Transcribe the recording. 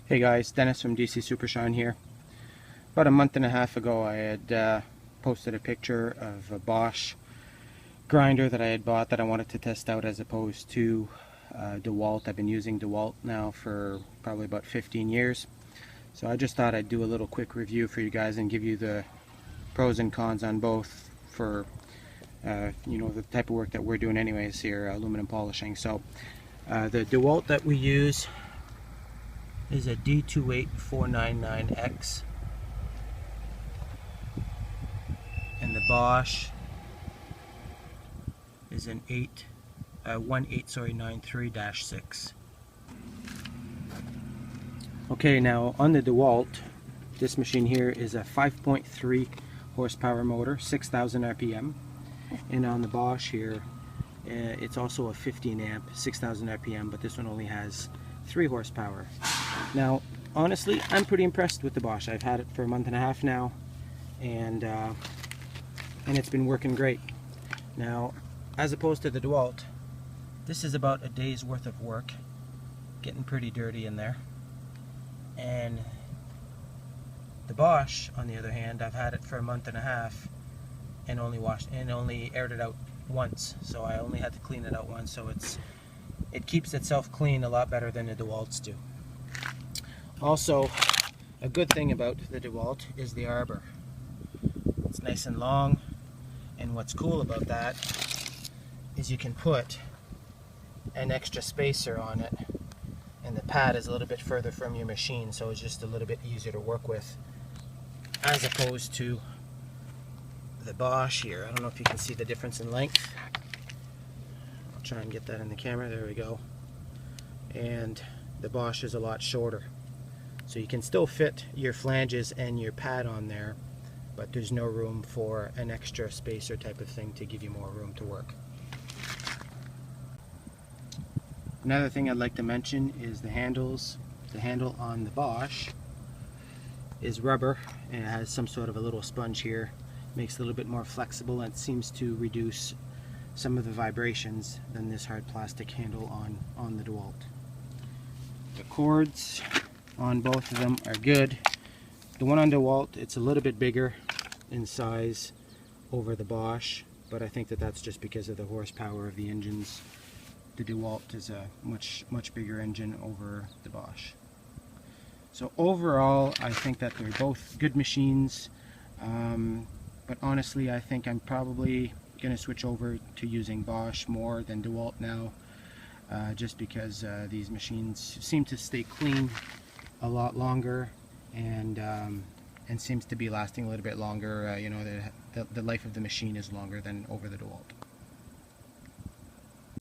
Hey guys, Dennis from DC Supershine here. About a month and a half ago I had posted a picture of a Bosch grinder that I had bought that I wanted to test out as opposed to Dewalt. I've been using Dewalt now for probably about 15 years. So I just thought I'd do a little quick review for you guys and give you the pros and cons on both for the type of work that we're doing anyways here, aluminum polishing. So the Dewalt that we use is a D28499X, and the Bosch is an 93-6. Okay, now on the Dewalt, this machine here is a 5.3 horsepower motor, 6,000 RPM, and on the Bosch here it's also a 15 amp, 6,000 RPM, but this one only has 3 horsepower. Now, honestly, I'm pretty impressed with the Bosch. I've had it for a month and a half now, and it's been working great. Now, as opposed to the Dewalt, this is about a day's worth of work, getting pretty dirty in there. And the Bosch, on the other hand, I've had it for a month and a half and only aired it out once. So I only had to clean it out once. So it keeps itself clean a lot better than the Dewalts do. Also, a good thing about the Dewalt is the arbor. It's nice and long, and what's cool about that is you can put an extra spacer on it, and the pad is a little bit further from your machine, so it's just a little bit easier to work with, as opposed to the Bosch here. I don't know if you can see the difference in length. I'll try and get that in the camera. There we go. And the Bosch is a lot shorter. So you can still fit your flanges and your pad on there, but there's no room for an extra spacer type of thing to give you more room to work. Another thing I'd like to mention is the handles. The handle on the Bosch is rubber, and it has some sort of a little sponge here. Makes it a little bit more flexible, and it seems to reduce some of the vibrations than this hard plastic handle on the Dewalt. The cords on both of them are good. The one on DeWalt, it's a little bit bigger in size over the Bosch, but I think that's just because of the horsepower of the engines. The DeWalt is a much bigger engine over the Bosch. So overall, I think that they're both good machines, but honestly, I think I'm probably going to switch over to using Bosch more than DeWalt now, just because these machines seem to stay clean a lot longer, and seems to be lasting a little bit longer. The life of the machine is longer than over the Dewalt.